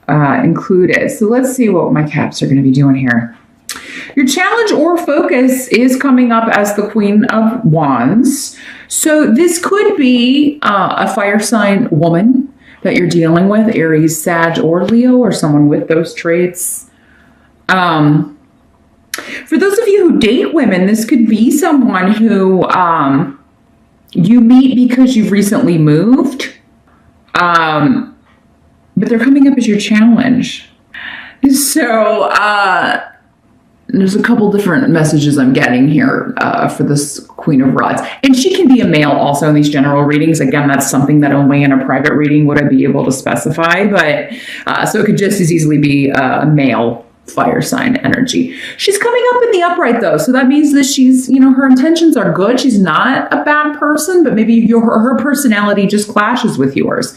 included. So let's see what my Caps are going to be doing here. Your challenge or focus is coming up as the Queen of Wands. So this could be a fire sign woman that you're dealing with, Aries, Sag, or Leo, or someone with those traits. For those of you who date women, this could be someone who you meet because you've recently moved, but they're coming up as your challenge. So there's a couple different messages I'm getting here for this Queen of Rods. And she can be a male also in these general readings. Again, that's something that only in a private reading would I be able to specify. But so it could just as easily be a male fire sign energy. She's coming up in the upright though. So that means that she's, you know, her intentions are good. She's not a bad person, but maybe her personality just clashes with yours.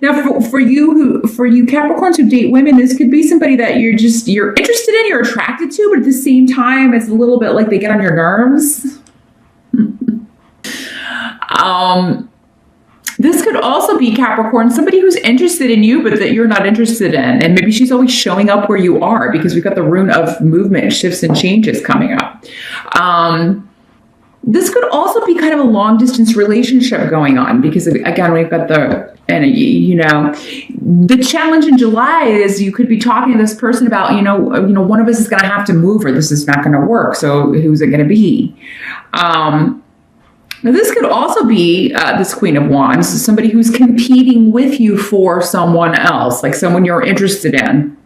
Now, for you Capricorns who date women, this could be somebody that you're interested in, you're attracted to, but at the same time, it's a little bit like they get on your nerves. This could also be Capricorn, somebody who's interested in you, but that you're not interested in. And maybe she's always showing up where you are because we've got the rune of movement, shifts, and changes coming up. This could also be kind of a long distance relationship going on because again, we've got the challenge in July is you could be talking to this person about, one of us is going to have to move or this is not going to work. So who's it going to be? Now this could also be this Queen of Wands, somebody who's competing with you for someone else, like someone you're interested in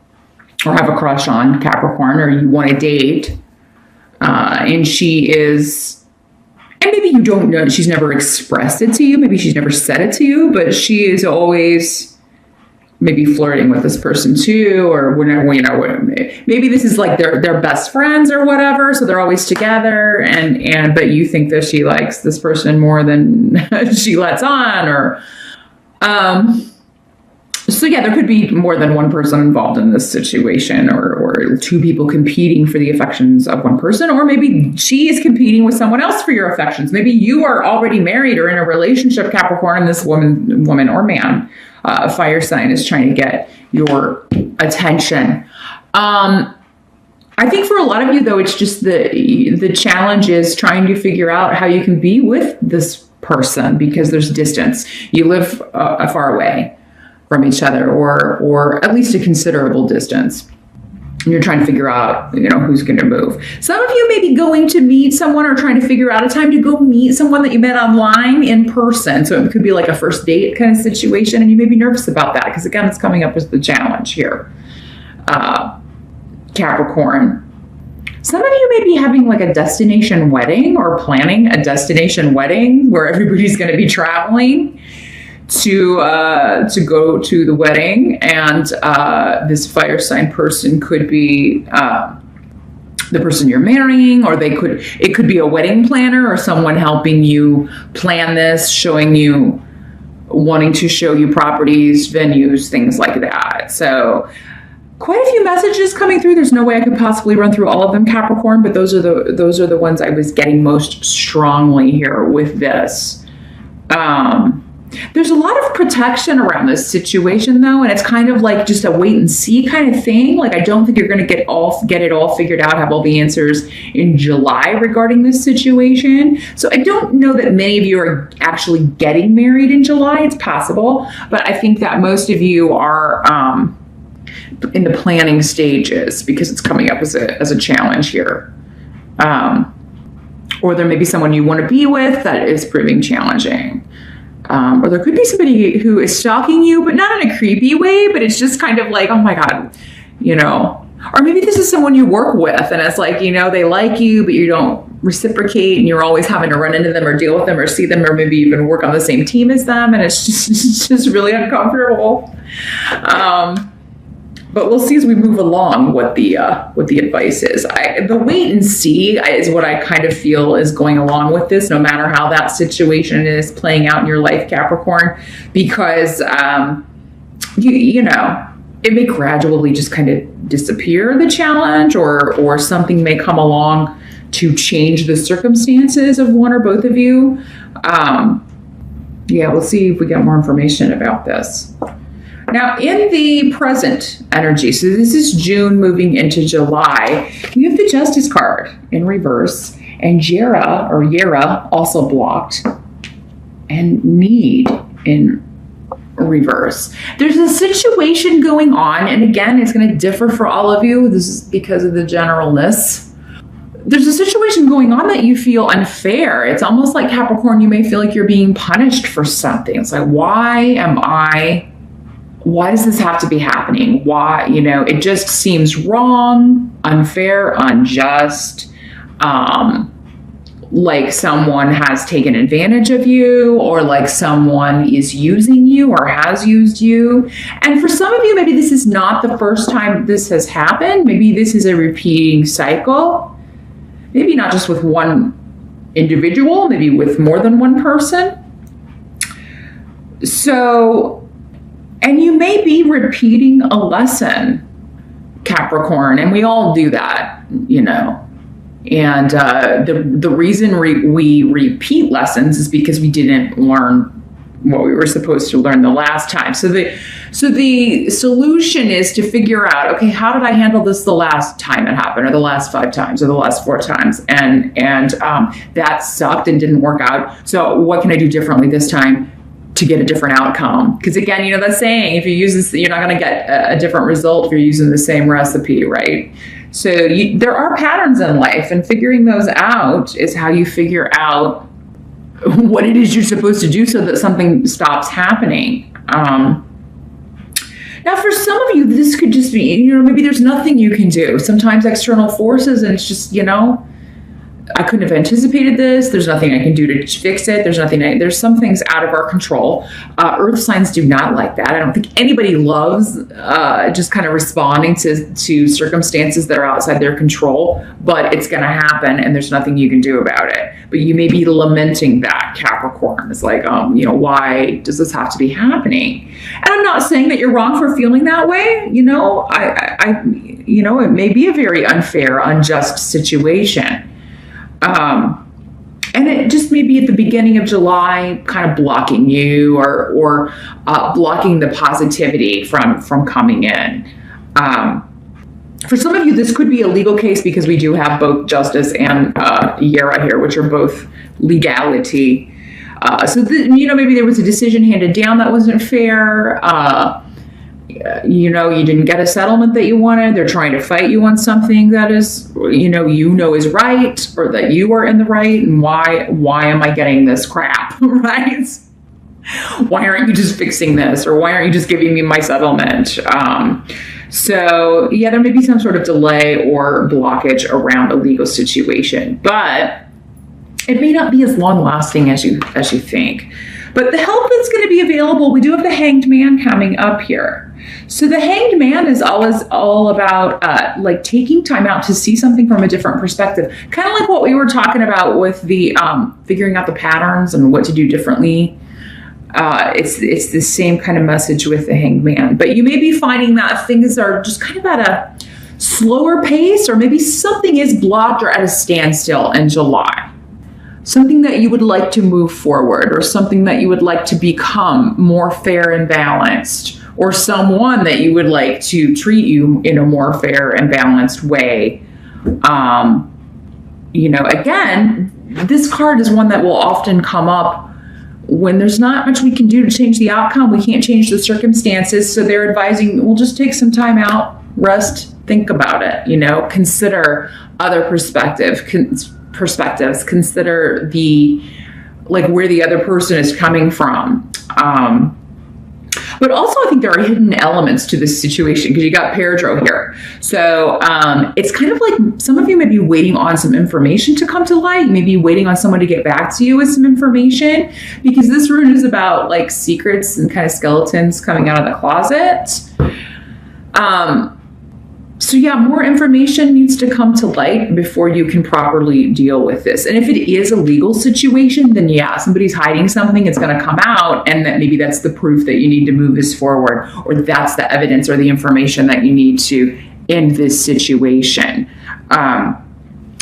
or have a crush on, Capricorn, or you want to date. And she is... And maybe you don't know, she's never expressed it to you. Maybe she's never said it to you, but she is always maybe flirting with this person too, or maybe this is like they're best friends or whatever. So they're always together but you think that she likes this person more than she lets on, or, so yeah, there could be more than one person involved in this situation, or two people competing for the affections of one person, or maybe she is competing with someone else for your affections. Maybe you are already married or in a relationship, Capricorn, and this woman or man, fire sign, is trying to get your attention. I think for a lot of you, though, it's just the challenge is trying to figure out how you can be with this person because there's distance. You live far away from each other, or at least a considerable distance. And you're trying to figure out, who's going to move. Some of you may be going to meet someone or trying to figure out a time to go meet someone that you met online in person. So it could be like a first date kind of situation, and you may be nervous about that because, again, it's coming up as the challenge here. Capricorn. Some of you may be having like a destination wedding or planning a destination wedding where everybody's going to be traveling to go to the wedding, and this fire sign person could be the person you're marrying, or it could be a wedding planner or someone helping you plan this, wanting to show you properties, venues, things like that. So quite a few messages coming through. There's no way I could possibly run through all of them, Capricorn, but those are the ones I was getting most strongly here with this. There's a lot of protection around this situation, though, and it's kind of like just a wait and see kind of thing. Like, I don't think you're going to get it all figured out, have all the answers in July regarding this situation. So I don't know that many of you are actually getting married in July. It's possible, but I think that most of you are in the planning stages because it's coming up as a challenge here. Or there may be someone you want to be with that is proving challenging. Or there could be somebody who is stalking you, but not in a creepy way, but it's just kind of like, oh my God, or maybe this is someone you work with and it's like, they like you, but you don't reciprocate and you're always having to run into them or deal with them or see them, or maybe even work on the same team as them. And it's just really uncomfortable. But we'll see as we move along what the advice is. The wait and see is what I kind of feel is going along with this, no matter how that situation is playing out in your life, Capricorn, because it may gradually just kind of disappear, the challenge, or something may come along to change the circumstances of one or both of you. Yeah, we'll see if we get more information about this. Now, in the present energy, so this is June moving into July, we have the Justice card in reverse, and Yera also blocked, and Need in reverse. There's a situation going on, and again, it's going to differ for all of you. This is because of the generalness. There's a situation going on that you feel unfair. It's almost like, Capricorn, you may feel like you're being punished for something. It's like, why does this have to be happening? Why, it just seems wrong, unfair, unjust, like someone has taken advantage of you, or like someone is using you or has used you. And for some of you, maybe this is not the first time this has happened. Maybe this is a repeating cycle. Maybe not just with one individual, maybe with more than one person. So, and you may be repeating a lesson, Capricorn, and we all do that, And the reason we repeat lessons is because we didn't learn what we were supposed to learn the last time. So the solution is to figure out, okay, how did I handle this the last time it happened, or the last 5 times, or the last 4 times? And that sucked and didn't work out. So what can I do differently this time to get a different outcome? Because again, that saying, if you use this, you're not going to get a different result if you're using the same recipe, right? So there are patterns in life, and figuring those out is how you figure out what it is you're supposed to do so that something stops happening. Now, for some of you, this could just be, maybe there's nothing you can do. Sometimes external forces, and it's just, I couldn't have anticipated this. There's nothing I can do to fix it. There's some things out of our control. Earth signs do not like that. I don't think anybody loves just kind of responding to circumstances that are outside their control, but it's going to happen, and there's nothing you can do about it. But you may be lamenting that, Capricorn. It's like, why does this have to be happening? And I'm not saying that you're wrong for feeling that way. It may be a very unfair, unjust situation. And it just may be at the beginning of July, kind of blocking you or blocking the positivity from coming in. For some of you, this could be a legal case, because we do have both Justice and Yera here, which are both legality. Maybe there was a decision handed down that wasn't fair. You didn't get a settlement that you wanted. They're trying to fight you on something that is, is right, or that you are in the right. And why am I getting this crap, right? Why aren't you just fixing this? Or why aren't you just giving me my settlement? There may be some sort of delay or blockage around a legal situation, but it may not be as long lasting as you think. But the help that's going to be available, we do have the Hanged Man coming up here. So the Hanged Man is always all about taking time out to see something from a different perspective. Kind of like what we were talking about with the figuring out the patterns and what to do differently. It's the same kind of message with the Hanged Man. But you may be finding that things are just kind of at a slower pace, or maybe something is blocked or at a standstill in July. Something that you would like to move forward, or something that you would like to become more fair and balanced, or someone that you would like to treat you in a more fair and balanced way. Again, this card is one that will often come up when there's not much we can do to change the outcome. We can't change the circumstances. So they're advising, we'll just take some time out, rest, think about it, consider other perspectives, consider where the other person is coming from. But also, I think there are hidden elements to this situation, because you got Peridro here. So it's kind of like some of you may be waiting on some information to come to light. You may be waiting on someone to get back to you with some information, because this rune is about secrets and kind of skeletons coming out of the closet. More information needs to come to light before you can properly deal with this. And if it is a legal situation, then somebody's hiding something, it's going to come out, and that maybe that's the proof that you need to move this forward, or that's the evidence or the information that you need to end this situation.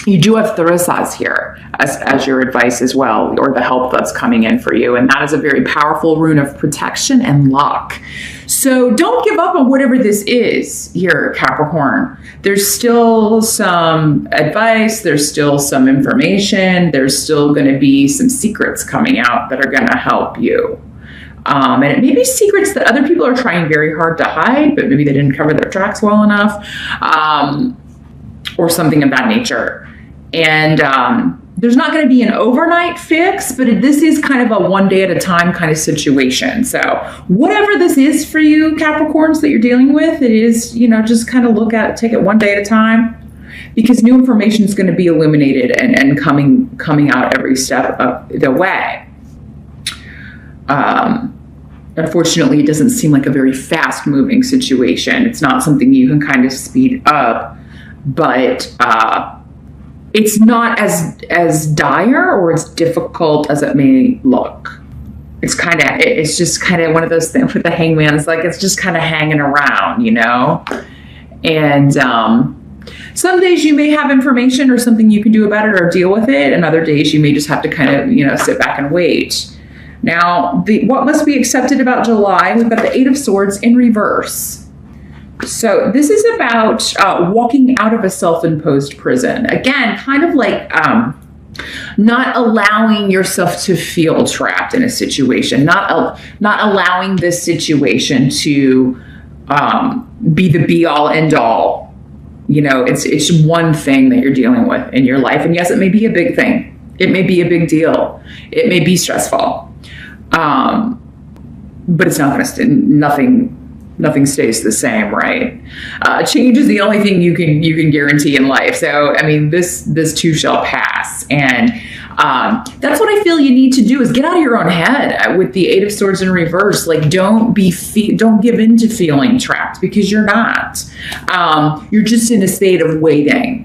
You do have Therasas here as your advice as well, or the help that's coming in for you. And that is a very powerful rune of protection and luck. So don't give up on whatever this is here, Capricorn. There's still some advice. There's still some information. There's still going to be some secrets coming out that are going to help you. And it may be secrets that other people are trying very hard to hide, but maybe they didn't cover their tracks well enough, or something of that nature. And there's not going to be an overnight fix, but this is kind of a one day at a time kind of situation. So whatever this is for you, Capricorns, that you're dealing with, it is, just kind of look at it, take it one day at a time, because new information is going to be illuminated and coming out every step of the way. Unfortunately, it doesn't seem like a very fast moving situation. It's not something you can kind of speed up, but it's not as dire or as difficult as it may look. It's just kind of one of those things with the Hangman. It's like, it's just kind of hanging around, and some days you may have information or something you can do about it or deal with it. And other days you may just have to kind of, sit back and wait. Now, what must be accepted about July? We've got the Eight of Swords in reverse. So this is about walking out of a self-imposed prison. Again, kind of like not allowing yourself to feel trapped in a situation, not allowing this situation to be the be-all, end-all. It's one thing that you're dealing with in your life. And yes, it may be a big thing. It may be a big deal. It may be stressful. But it's not going to nothing stays the same, right? Change is the only thing you can guarantee in life. So, this too shall pass. And that's what I feel you need to do, is get out of your own head with the Eight of Swords in reverse. Like, don't give in to feeling trapped, because you're not. You're just in a state of waiting.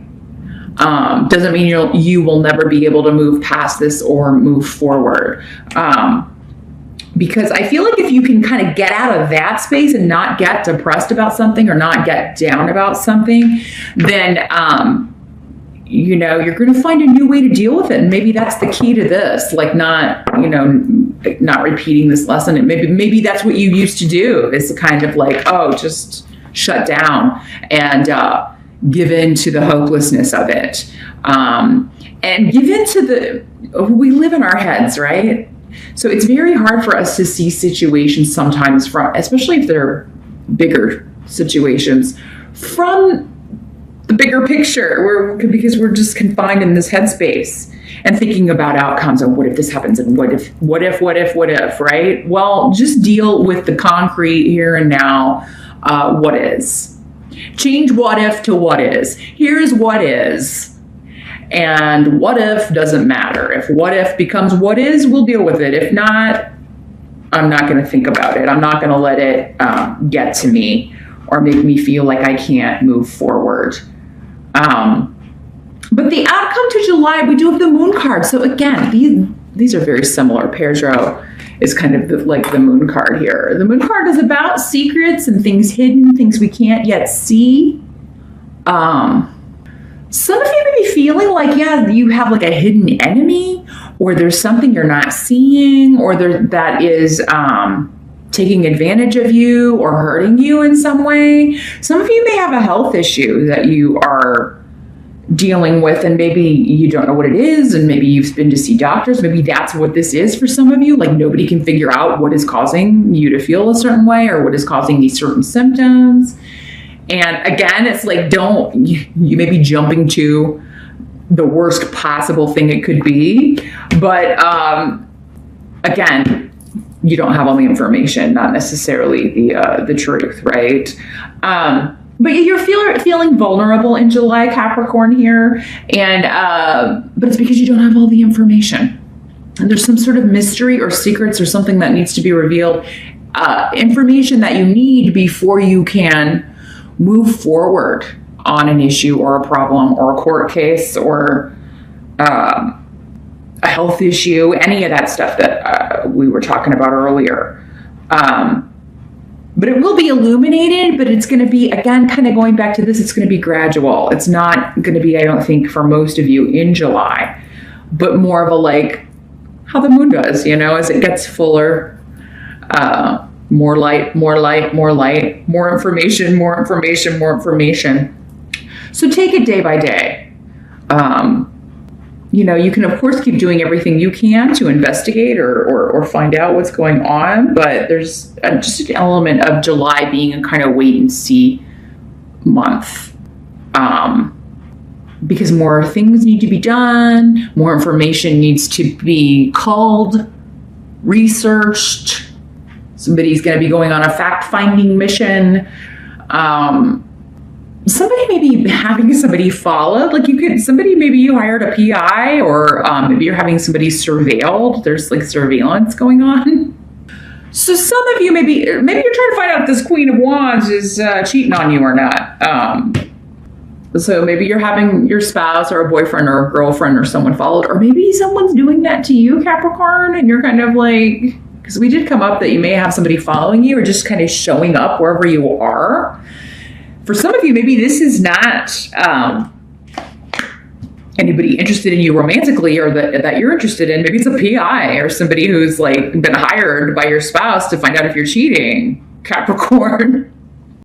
Doesn't mean you will never be able to move past this or move forward. Because I feel like if you can kind of get out of that space and not get depressed about something or not get down about something, then, you're going to find a new way to deal with it. And maybe that's the key to this, like not repeating this lesson. And maybe that's what you used to do, is kind of like, just shut down and give in to the hopelessness of it. And give in to we live in our heads, right? So it's very hard for us to see situations sometimes especially if they're bigger situations, from the bigger picture, because we're just confined in this headspace and thinking about outcomes and what if this happens and what if, right? Well, just deal with the concrete here and now, what is. Change what if to what is. Here's what is. And what if doesn't matter. If what if becomes what is, we'll deal with it. If not, I'm not going to think about it. I'm not going to let it get to me or make me feel like I can't move forward. But the outcome to July, we do have the Moon card. So again, these are very similar. Perjro is kind of like the Moon card here. The Moon card is about secrets and things hidden, things we can't yet see. Some of you may be feeling like, you have like a hidden enemy, or there's something you're not seeing, or that is taking advantage of you or hurting you in some way. Some of you may have a health issue that you are dealing with, and maybe you don't know what it is, and maybe you've been to see doctors. Maybe that's what this is for some of you. Like, nobody can figure out what is causing you to feel a certain way or what is causing these certain symptoms. And again, it's like, you may be jumping to the worst possible thing it could be. But again, you don't have all the information, not necessarily the truth, right? But you're feeling vulnerable in July, Capricorn here. But it's because you don't have all the information. And there's some sort of mystery or secrets or something that needs to be revealed. Information that you need before you can move forward on an issue or a problem or a court case or a health issue, any of that stuff that we were talking about earlier. But it will be illuminated, but it's going to be, again, kind of going back to this, it's going to be gradual. It's not going to be, I don't think, for most of you in July, but more of a like how the moon does, you know, as it gets fuller, more light, more light, more light, more information, more information, more information. So take it day by day. You know, you can, of course, keep doing everything you can to investigate or find out what's going on, but there's just an element of July being a kind of wait and see month. Because more things need to be done, more information needs to be culled, researched. Somebody's going to be going on a fact-finding mission. Somebody may be having somebody followed, like maybe you hired a PI, or maybe you're having somebody surveilled. There's like surveillance going on. So some of you, maybe you're trying to find out if this Queen of Wands is cheating on you or not. So maybe you're having your spouse or a boyfriend or a girlfriend or someone followed, or maybe someone's doing that to you, Capricorn, and you're kind of like, because we did come up that you may have somebody following you or just kind of showing up wherever you are. For some of you, maybe this is not anybody interested in you romantically or that you're interested in. Maybe it's a PI or somebody who's like been hired by your spouse to find out if you're cheating, Capricorn.